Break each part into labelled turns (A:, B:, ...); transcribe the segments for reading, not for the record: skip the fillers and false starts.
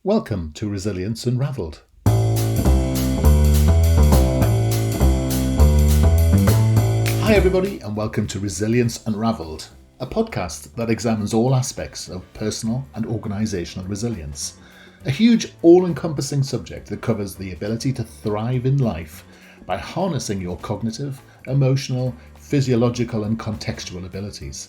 A: Welcome to Resilience Unravelled. Hi everybody and welcome to Resilience Unravelled, a podcast that examines all aspects of personal and organisational resilience. A huge all-encompassing subject that covers the ability to thrive in life by harnessing your cognitive, emotional, physiological and contextual abilities.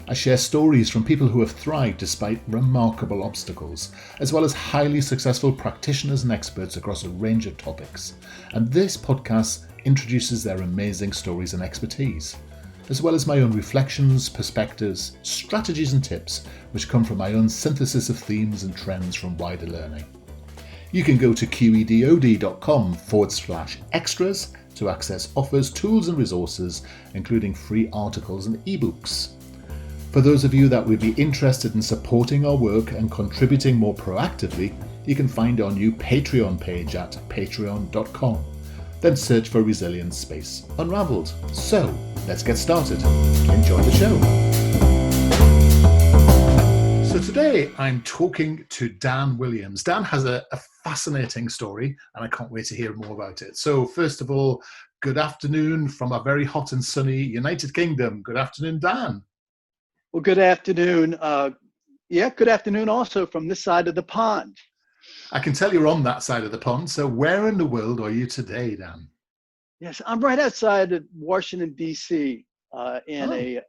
A: I share stories from people who have thrived despite remarkable obstacles, as well as highly successful practitioners and experts across a range of topics. And this podcast introduces their amazing stories and expertise, as well as my own reflections, perspectives, strategies and tips, which come from my own synthesis of themes and trends from wider learning. You can go to qedod.com/extras to access offers, tools and resources, including free articles and ebooks. For those of you that would be interested in supporting our work and contributing more proactively, you can find our new Patreon page at patreon.com. Then search for Resilience Space Unravelled. So, let's get started. Enjoy the show. So today I'm talking to Dan Williams. Dan has a fascinating story and I can't wait to hear more about it. So first of all, good afternoon from a very hot and sunny United Kingdom. Good afternoon, Dan.
B: Well, good afternoon. Good afternoon also from this side of the pond.
A: I can tell you're on that side of the pond. So where in the world are you today, Dan?
B: Yes, I'm right outside of Washington, D.C. In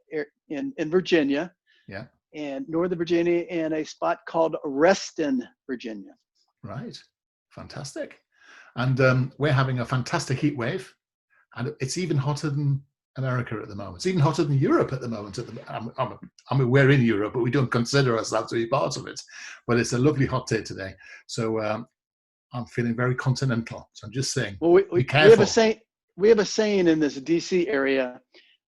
B: Virginia.
A: Yeah.
B: And Northern Virginia in a spot called Reston, Virginia.
A: Right. Fantastic. And we're having a fantastic heat wave. And it's even hotter than America at the moment. It's even hotter than Europe at the moment. I mean, we're in Europe, but we don't consider ourselves to be part of it. But it's a lovely hot day today. So I'm feeling very continental. So I'm just saying,
B: well,
A: be careful.
B: We have a saying in this DC area,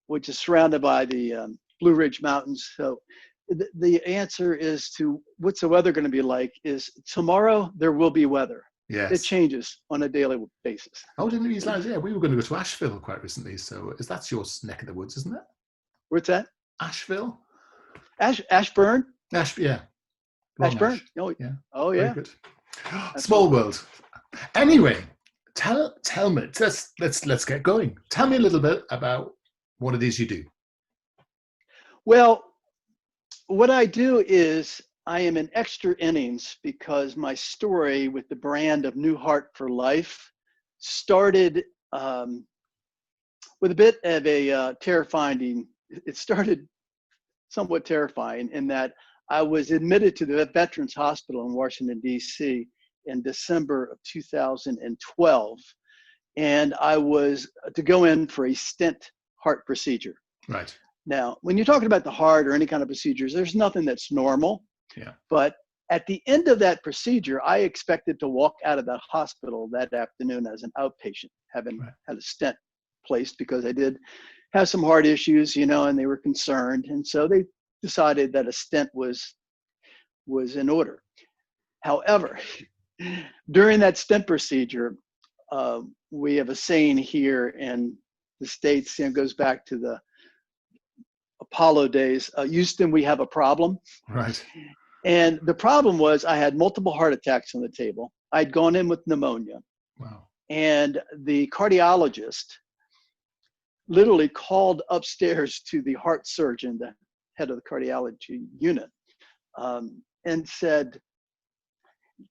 B: which is surrounded by the Blue Ridge Mountains. So the answer is to what's the weather going to be like is tomorrow there will be weather.
A: Yes.
B: It changes on a daily basis.
A: Oh, didn't realize. Yeah, we were going to go to Asheville quite recently. So that's your neck of the woods, isn't it?
B: What's that?
A: Asheville?
B: Ashburn?
A: Yeah.
B: Ashburn? Oh,
A: yeah.
B: Oh, yeah.
A: Very good. Small world. Anyway, tell me. Let's get going. Tell me a little bit about what it is you do.
B: Well, what I do is I am in extra innings because my story with the brand of New Heart for Life started with a bit of a terrifying. It started somewhat terrifying in that I was admitted to the Veterans Hospital in Washington, D.C. in December of 2012. And I was to go in for a stent heart procedure.
A: Right.
B: Now, when you're talking about the heart or any kind of procedures, there's nothing that's normal.
A: Yeah.
B: But at the end of that procedure, I expected to walk out of that hospital that afternoon as an outpatient, having had a stent placed because I did have some heart issues, and they were concerned. And so they decided that a stent was in order. However, during that stent procedure, we have a saying here in the States, it goes back to the Apollo days. Houston, we have a problem.
A: Right.
B: And the problem was I had multiple heart attacks on the table. I'd gone in with pneumonia.
A: Wow.
B: And the cardiologist literally called upstairs to the heart surgeon, the head of the cardiology unit, and said,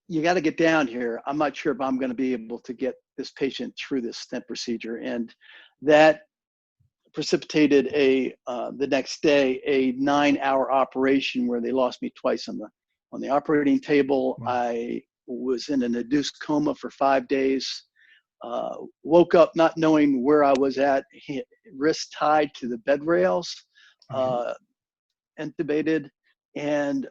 B: you got to get down here. I'm not sure if I'm going to be able to get this patient through this stent procedure. And that precipitated the next day a 9-hour operation where they lost me twice on the operating table.
A: Wow.
B: I was in an induced coma for 5 days. Woke up not knowing where I was at, wrist tied to the bed rails, intubated, and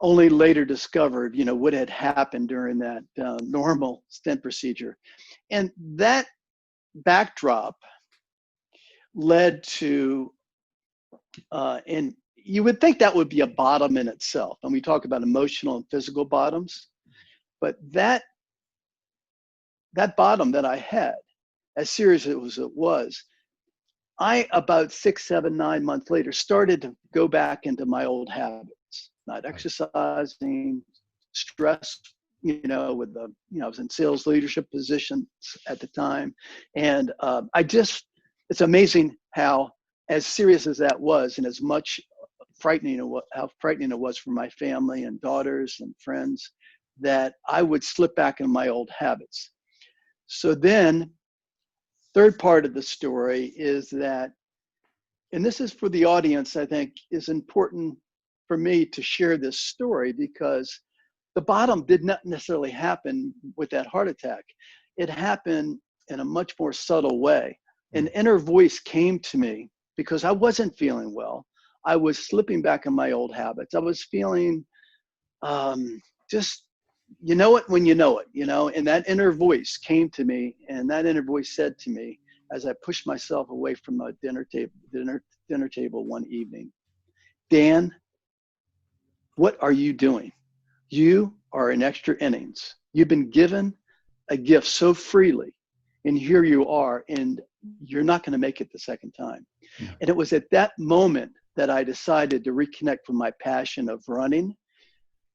B: only later discovered, what had happened during that normal stent procedure. And that backdrop led to, and you would think that would be a bottom in itself. And we talk about emotional and physical bottoms, but that bottom that I had, as serious as it was, I, about 6, 7, 9 months later, started to go back into my old habits, not exercising, stress, with the, I was in sales leadership positions at the time. And it's amazing how, as serious as that was, and as much how frightening it was for my family and daughters and friends, that I would slip back in my old habits. So then, third part of the story is that, and this is for the audience, I think is important for me to share this story, because the bottom did not necessarily happen with that heart attack. It happened in a much more subtle way. An inner voice came to me because I wasn't feeling well. I was slipping back in my old habits. I was feeling just, when you know it, and that inner voice came to me, and that inner voice said to me, as I pushed myself away from a dinner table one evening, Dan, what are you doing? You are in extra innings. You've been given a gift so freely, and here you are, and you're not going to make it the second time. Yeah. And it was at that moment that I decided to reconnect with my passion of running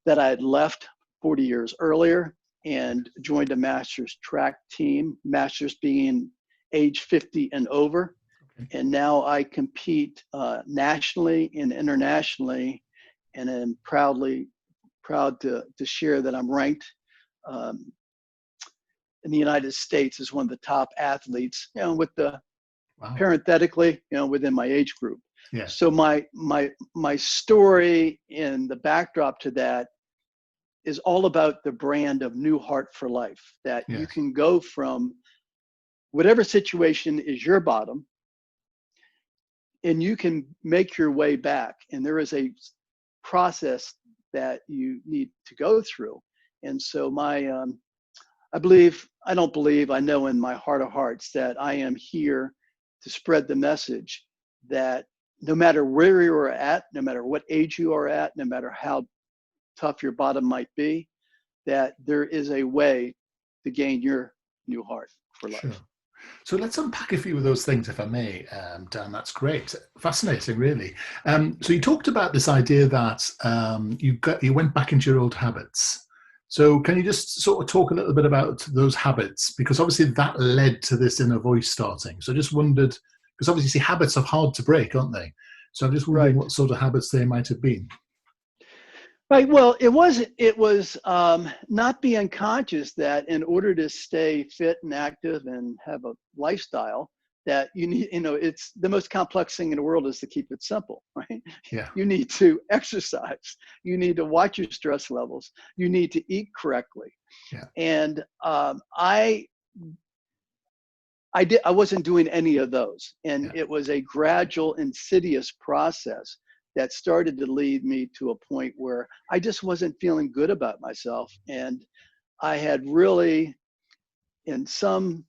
B: that I had left 40 years earlier and joined a master's track team, master's being age 50 and over. Okay. And now I compete nationally and internationally, and am proud to share that I'm ranked in the United States as one of the top athletes, with the parenthetically, within my age group. Yeah. So my story and the backdrop to that is all about the brand of New Heart for Life, that you can go from whatever situation is your bottom, and you can make your way back. And there is a process that you need to go through. And so I know in my heart of hearts that I am here to spread the message that no matter where you are at, no matter what age you are at, no matter how tough your bottom might be, that there is a way to gain your new heart for life. Sure.
A: So let's unpack a few of those things, if I may, Dan. That's great. Fascinating, really. So you talked about this idea that you went back into your old habits. So can you just sort of talk a little bit about those habits? Because obviously that led to this inner voice starting. So I just wondered, because obviously habits are hard to break, aren't they? So I'm just wondering what sort of habits they might have been.
B: Right. Well, it was not being conscious that in order to stay fit and active and have a lifestyle, that you need, it's the most complex thing in the world is to keep it simple, right? Yeah. You need to exercise. You need to watch your stress levels. You need to eat correctly. Yeah. And I wasn't doing any of those. And it was a gradual, insidious process that started to lead me to a point where I just wasn't feeling good about myself. And I had really, in some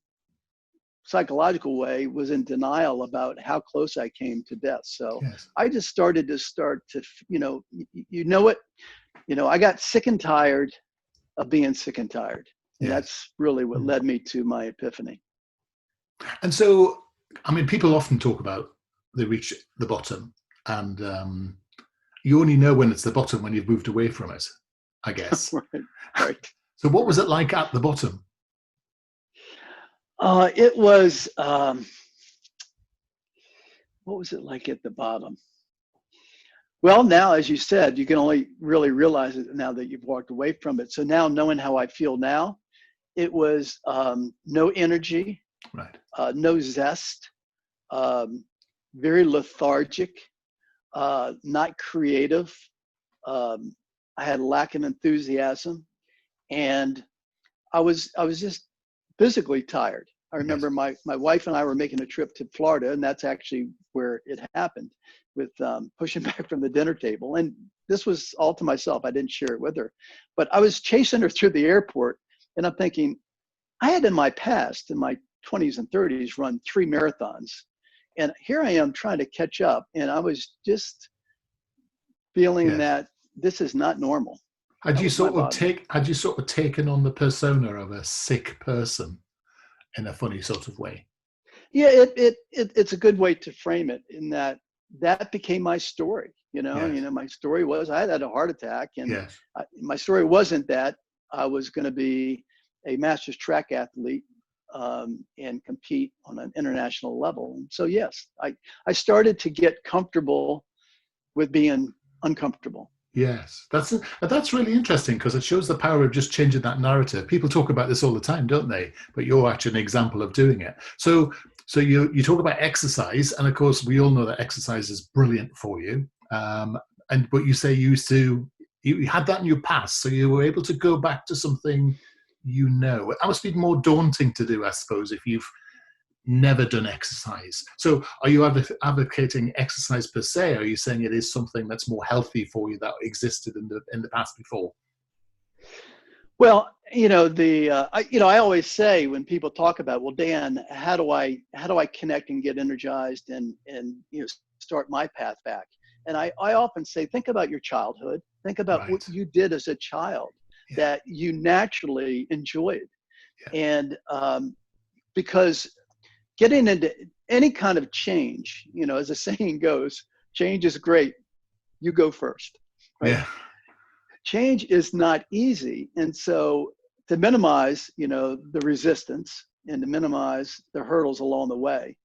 B: psychological way, was in denial about how close I came to death. So I just started to I got sick and tired of being sick and tired. And that's really what led me to my epiphany.
A: And so, people often talk about they reach the bottom, and you only know when it's the bottom when you've moved away from it, I guess.
B: Right.
A: So what was it like at the bottom?
B: It was, what was it like at the bottom? Well, now, as you said, you can only really realize it now that you've walked away from it. So now, knowing how I feel now, it was no energy, no zest, very lethargic, not creative. I had a lack of enthusiasm, and I was just physically tired. I remember my wife and I were making a trip to Florida, and that's actually where it happened, with pushing back from the dinner table. And this was all to myself. I didn't share it with her. But I was chasing her through the airport, and I'm thinking, I had in my past, in my 20s and 30s, run 3 marathons. And here I am trying to catch up. And I was just feeling that this is not normal.
A: Had you sort of taken on the persona of a sick person in a funny sort of way?
B: Yeah, it's a good way to frame it, in that became my story.
A: Yes.
B: My story was I had a heart attack, and
A: Yes.
B: my story wasn't that I was going to be a master's track athlete and compete on an international level. And so, yes, I started to get comfortable with being uncomfortable.
A: Yes, that's really interesting because it shows the power of just changing that narrative. People talk about this all the time, don't they? But you're actually an example of doing it. So you talk about exercise, and of course we all know that exercise is brilliant for you. And but you say you had that in your past, so you were able to go back to something you know. That must be more daunting to do, I suppose, if you've never done exercise. So are you advocating exercise per se? Or are you saying it is something that's more healthy for you that existed in the past before?
B: Well, I always say when people talk about, well, Dan, how do I connect and get energized and start my path back? And I often say, think about your childhood. Think about what
A: Right.
B: you did as a child
A: Yeah.
B: that you naturally enjoyed,
A: Yeah.
B: and because getting into any kind of change, as the saying goes, change is great. You go first, right?
A: Yeah.
B: Change is not easy. And so to minimize, the resistance and to minimize the hurdles along the way,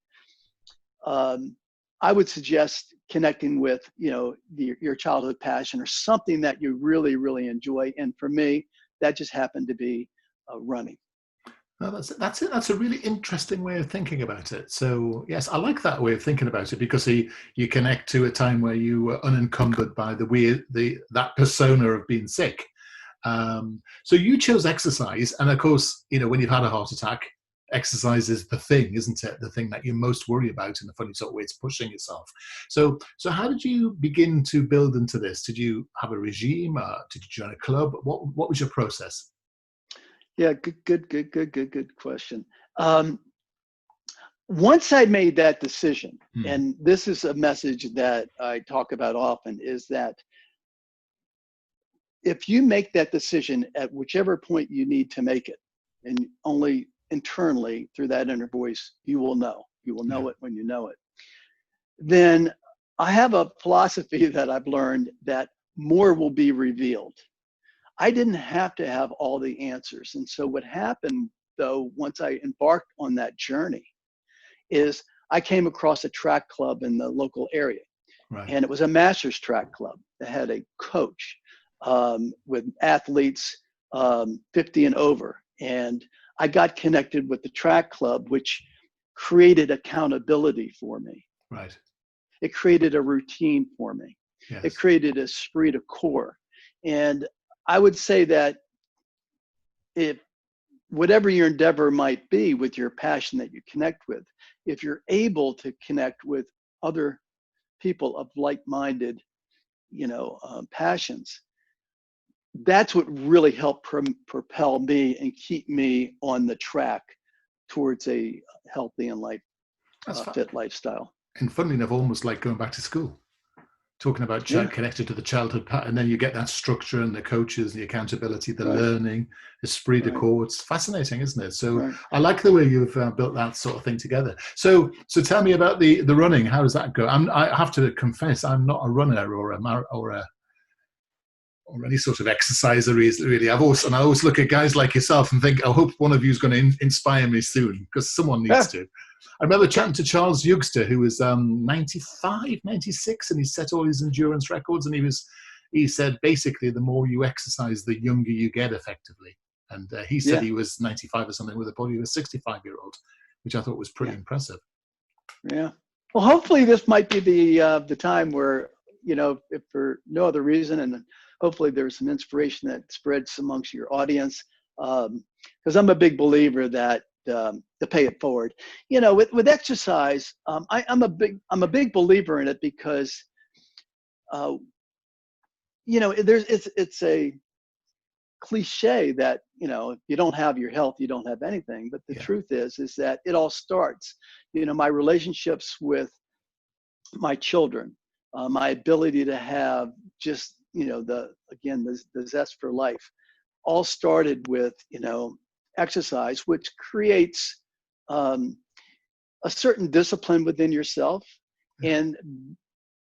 B: um, I would suggest connecting with, your childhood passion or something that you really, really enjoy. And for me, that just happened to be running.
A: No, that's it. That's a really interesting way of thinking about it. So yes, I like that way of thinking about it because you connect to a time where you were unencumbered by that persona of being sick. So you chose exercise, and of course, when you've had a heart attack, exercise is the thing, isn't it? The thing that you most worry about in a funny sort of way. It's pushing yourself. So how did you begin to build into this? Did you have a regime? Did you join a club? What was your process?
B: Yeah, good question. Um, Once I made that decision,
A: Hmm.
B: and this is a message that I talk about often, is that if you make that decision at whichever point you need to make it, and only internally through that inner voice, you will know. You will
A: Yeah.
B: know it when you know it. Then I have a philosophy that I've learned that more will be revealed. I didn't have to have all the answers. And so what happened, though, once I embarked on that journey, is I came across a track club in the local area.
A: Right.
B: And it was a master's track club that had a coach with athletes 50 and over. And I got connected with the track club, which created accountability for me.
A: Right.
B: It created a routine for me. It
A: Yes.
B: created a esprit de corps. And I would say that if whatever your endeavor might be with your passion that you connect with, if you're able to connect with other people of like-minded, passions, that's what really helped propel me and keep me on the track towards a healthy and
A: That's fun.
B: fit lifestyle.
A: And funnily enough, almost like going back to school, talking about
B: Yeah,
A: connected to the childhood part, and then you get that structure and the coaches, the accountability, the
B: right,
A: learning, esprit de
B: right,
A: corps. It's fascinating, isn't it? So
B: right.
A: I like the way you've built that sort of thing together. So tell me about the running. How does that go? I have to confess, I'm not a runner or any sort of exerciser really. I always look at guys like yourself and think, I hope one of you is going to inspire me soon because someone needs
B: Yeah,
A: to. I remember chatting to Charles Youngster, who was 95, 96, and he set all his endurance records. And he said, basically, the more you exercise, the younger you get effectively. And he said
B: yeah,
A: he was 95 or something with a body of a 65-year-old, which I thought was pretty
B: yeah,
A: impressive.
B: yeah. Well, hopefully this might be the time where, if for no other reason, and hopefully there's some inspiration that spreads amongst your audience, because I'm a big believer that to pay it forward. With exercise, I'm a big believer in it because uh, it's a cliche that if you don't have your health, you don't have anything. But the
A: Yeah.
B: truth is that it all starts. My relationships with my children, my ability to have just the zest for life, all started with exercise, which creates um, a certain discipline within yourself,
A: Yeah.
B: and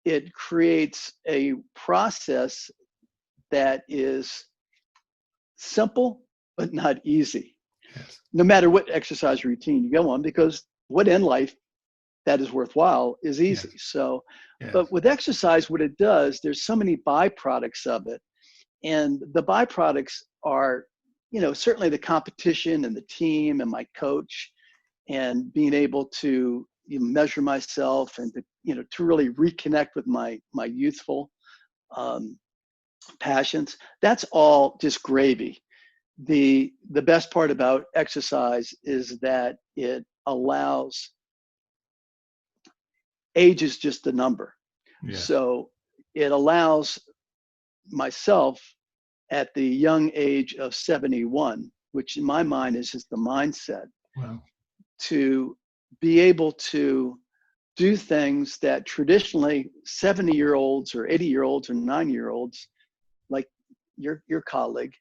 B: it creates a process that is simple but not easy.
A: Yes.
B: No matter what exercise routine you go on, because what in life that is worthwhile is easy.
A: Yes.
B: So,
A: Yes.
B: but with exercise, what it does, there's so many byproducts of it. And the byproducts are, certainly the competition and the team and my coach and being able to measure myself and to really reconnect with my youthful passions. That's all just gravy. The best part about exercise is that it allows, age is just a number.
A: Yes.
B: So it allows myself at the young age of 71, which in my mind is just the mindset,
A: Wow.
B: to be able to do things that traditionally 70-year-olds or 80-year-olds or 90-year-olds, like your colleague,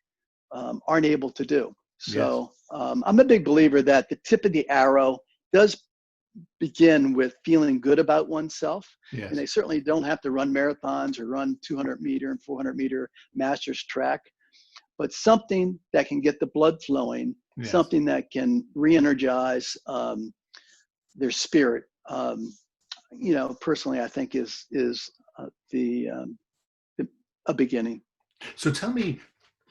B: aren't able to do.
A: Yes.
B: So I'm a big believer that the tip of the arrow does begin with feeling good about oneself.
A: Yes.
B: And they certainly don't have to run marathons or run 200-meter and 400-meter masters track, but something that can get the blood flowing,
A: Yes.
B: something that can re-energize their spirit. Personally, I think is a beginning.
A: So tell me,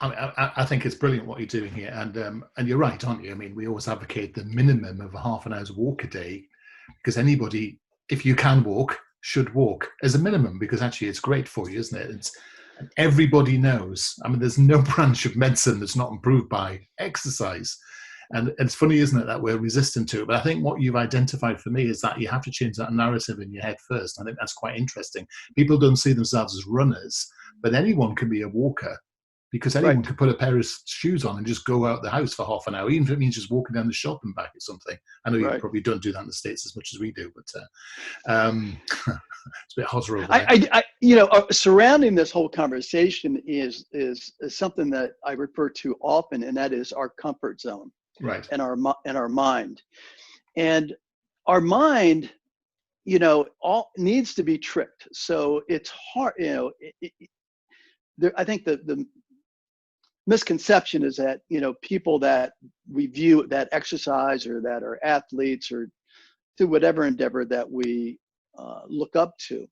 A: I think it's brilliant what you're doing here, and you're right, aren't you? I mean, we always advocate the minimum of a half an hour's walk a day, because anybody, if you can walk, should walk as a minimum, because actually it's great for you, isn't it? And everybody knows. I mean, there's no branch of medicine that's not improved by exercise. And it's funny, isn't it, that we're resistant to it. But I think what you've identified for me is that you have to change that narrative in your head first. I think that's quite interesting. People don't see themselves as runners, but anyone can be a walker, because anyone
B: Right.
A: can put a pair of shoes on and just go out the house for half an hour, even if it means just walking down the shop and back or something. I know you
B: Right.
A: probably don't do that in the States as much as we do, but it's a bit hotter over there.
B: Surrounding this whole conversation is something that I refer to often, and that is our comfort zone.
A: Right.
B: And our mind. And our mind, all needs to be tricked. So it's hard, I think the misconception is that, people that we view that exercise or that are athletes or do whatever endeavor that we look up to,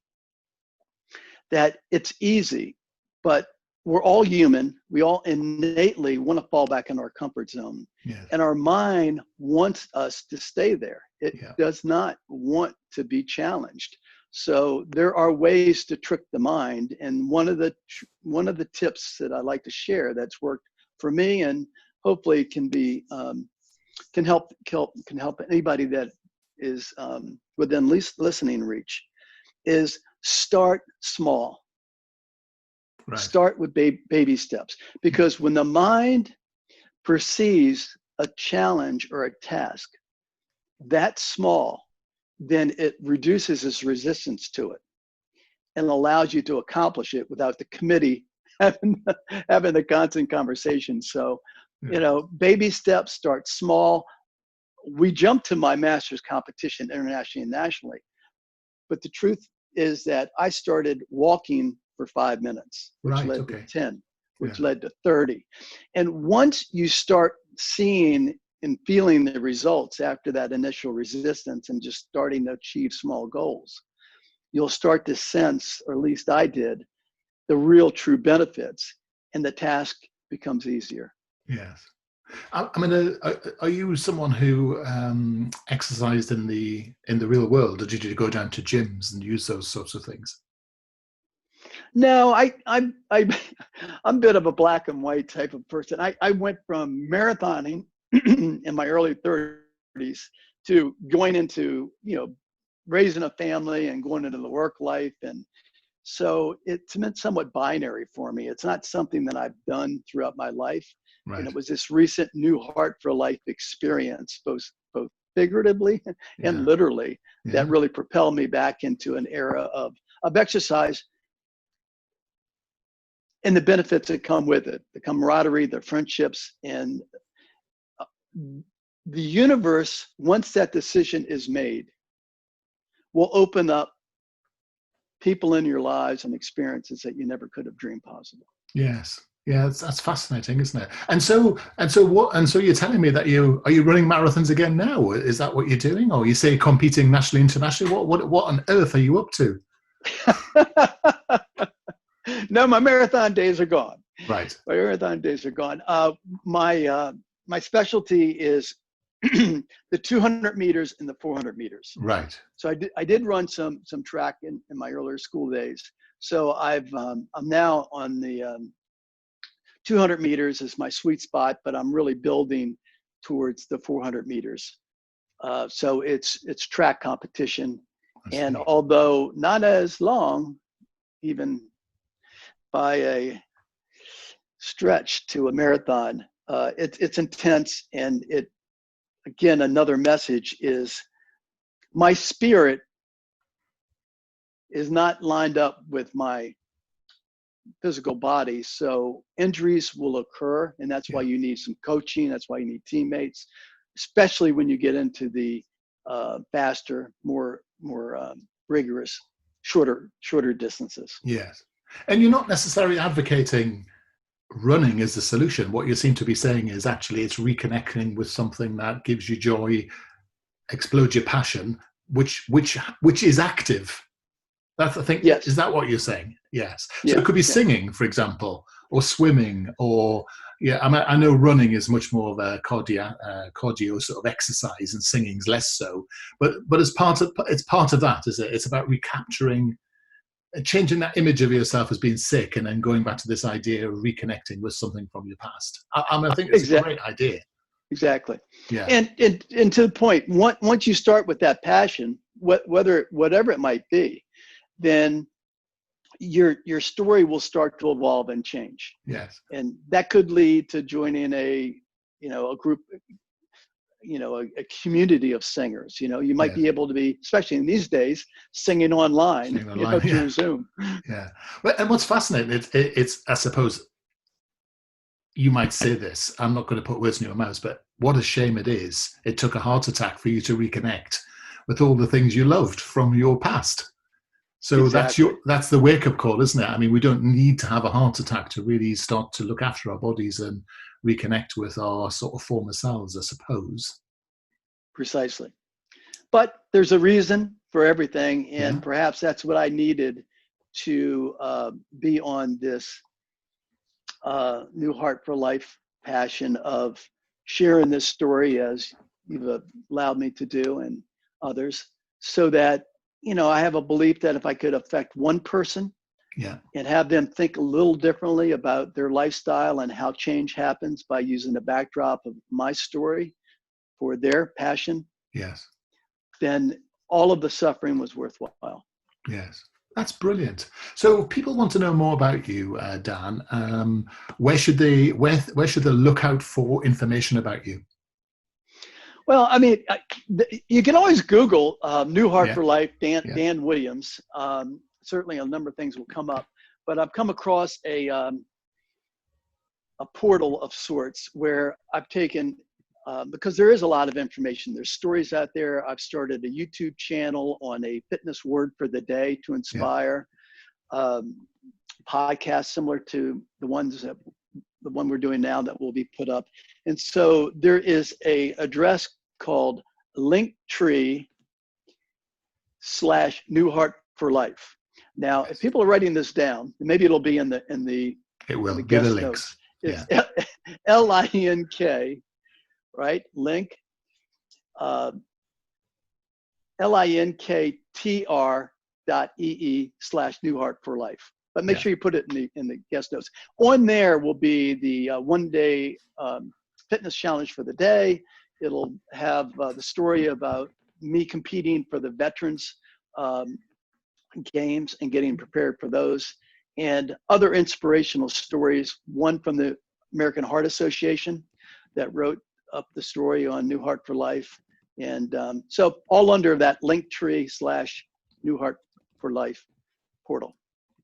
B: that it's easy, but we're all human. We all innately want to fall back in our comfort zone.
A: Yes.
B: And our mind wants us to stay there. It does not want to be challenged. So there are ways to trick the mind. And one of the tips that I like to share that's worked for me and hopefully can help anybody that is within least listening reach is start small.
A: Right.
B: Start with baby steps, because when the mind perceives a challenge or a task that small, then it reduces its resistance to it and allows you to accomplish it without the committee having the constant conversation. So, baby steps, start small. We jumped to my master's competition internationally and nationally, but the truth is that I started walking for 5 minutes, which led to 10, which led to 30. And once you start seeing and feeling the results after that initial resistance and just starting to achieve small goals, you'll start to sense, or at least I did, the real true benefits, and the task becomes easier.
A: Yes. I mean, are you someone who exercised in the real world, or did you go down to gyms and use those sorts of things?
B: No, I'm a bit of a black and white type of person. I went from marathoning in my early 30s to going into, raising a family and going into the work life. And so it's been somewhat binary for me. It's not something that I've done throughout my life.
A: Right.
B: And it was this recent new heart for life experience, both figuratively and literally, that really propelled me back into an era of exercise and the benefits that come with it, the camaraderie, the friendships, and the universe, once that decision is made, will open up people in your lives and experiences that you never could have dreamed possible.
A: Yes. Yeah, that's fascinating, isn't it? And so you're telling me that are you running marathons again now? Is that what you're doing? Or you say competing nationally, internationally? What on earth are you up to?
B: No, my marathon days are gone.
A: Right.
B: My marathon days are gone. My specialty is the 200 meters and the 400 meters.
A: Right.
B: So I did run some track in my earlier school days. So I'm now on the 200 meters is my sweet spot, but I'm really building towards the 400 meters. So it's track competition, and although not as long, even by a stretch to a marathon, it's intense. And it, again, another message is my spirit is not lined up with my physical body. So injuries will occur, and that's why you need some coaching. That's why you need teammates, especially when you get into the faster, more rigorous, shorter distances.
A: Yes. And you're not necessarily advocating running is the solution. What you seem to be saying is actually it's reconnecting with something that gives you joy, explodes your passion, which is active. That's the thing.
B: Yes.
A: Is that what you're saying? Yes.
B: Yeah.
A: So it could be singing, for example, or swimming, or I know running is much more of a cardio sort of exercise, and singing's less so. But it's part of that, is it? It's about recapturing, changing that image of yourself as being sick, and then going back to this idea of reconnecting with something from your past. I think it's a great idea.
B: Exactly.
A: Yeah.
B: And to the point, once you start with that passion, whatever it might be, then your story will start to evolve and change.
A: Yes.
B: And that could lead to joining a group, a community of singers. You might be able to be, especially in these days, singing online through Zoom.
A: Yeah. Well, and what's fascinating, it's I suppose you might say this, I'm not going to put words in your mouth, but what a shame it is. It took a heart attack for you to reconnect with all the things you loved from your past. So
B: exactly.
A: that's the wake-up call, isn't it? I mean, we don't need to have a heart attack to really start to look after our bodies and reconnect with our sort of former selves, I suppose.
B: Precisely. But there's a reason for everything, and perhaps that's what I needed to be on this New Heart for Life passion of sharing this story, as you've allowed me to do, and others, so that I have a belief that if I could affect one person and have them think a little differently about their lifestyle and how change happens by using the backdrop of my story for their passion, then all of the suffering was worthwhile.
A: Yes, that's brilliant. So people want to know more about you, Dan. Where should they look out for information about you?
B: Well, I mean, you can always Google New Heart for Life, Dan Williams. Certainly a number of things will come up, but I've come across a portal of sorts where I've taken, because there is a lot of information. There's stories out there. I've started a YouTube channel on a fitness word for the day to inspire, podcasts similar to the one we're doing now that will be put up. And so there is a address called Linktree /New Heart for Life. Now, if people are writing this down, maybe it'll be in the
A: it will
B: the
A: be the
B: links.
A: Notes.
B: It's LINK, right? Link, linktr.ee/New Heart for Life. But make sure you put it in the guest notes. On there will be the 1-day fitness challenge for the day. It'll have the story about me competing for the Veterans Games and getting prepared for those, and other inspirational stories. One from the American Heart Association that wrote up the story on New Heart for Life. And so all under that Linktree/New Heart for Life portal.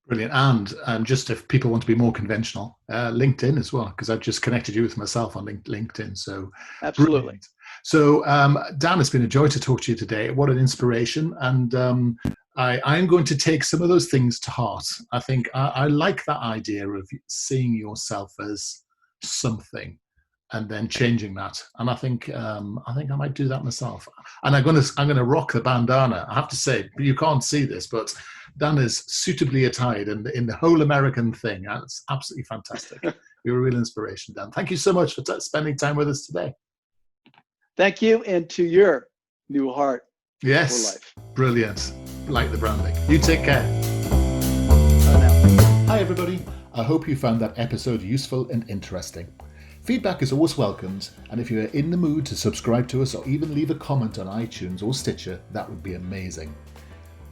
A: Brilliant. And just if people want to be more conventional, LinkedIn as well, because I've just connected you with myself on LinkedIn. So
B: absolutely.
A: Brilliant. So Dan, it's been a joy to talk to you today. What an inspiration. And I'm going to take some of those things to heart. I think I like that idea of seeing yourself as something and then changing that. And I think I might do that myself. And I'm gonna rock the bandana. I have to say, you can't see this, but Dan is suitably attired in the whole American thing. It's absolutely fantastic. You're a real inspiration, Dan. Thank you so much for spending time with us today.
B: Thank you, and to your new heart.
A: Yes,
B: for life.
A: Brilliant. Like the branding. You take care.
B: Bye now.
A: Hi everybody. I hope you found that episode useful and interesting. Feedback is always welcomed, and if you are in the mood to subscribe to us or even leave a comment on iTunes or Stitcher, that would be amazing.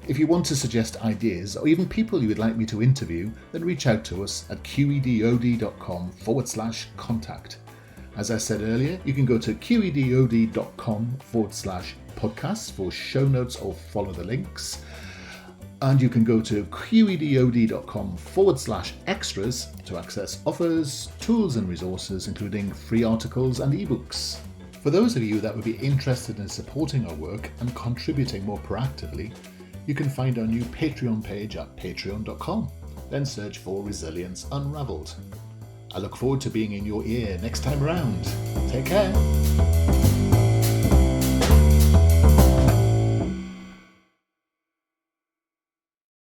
A: If you want to suggest ideas or even people you would like me to interview, then reach out to us at qedod.com/contact. As I said earlier, you can go to qedod.com/podcasts for show notes or follow the links. And you can go to qedod.com/extras to access offers, tools and resources, including free articles and ebooks. For those of you that would be interested in supporting our work and contributing more proactively, you can find our new Patreon page at patreon.com. Then search for Resilience Unraveled. I look forward to being in your ear next time around. Take care.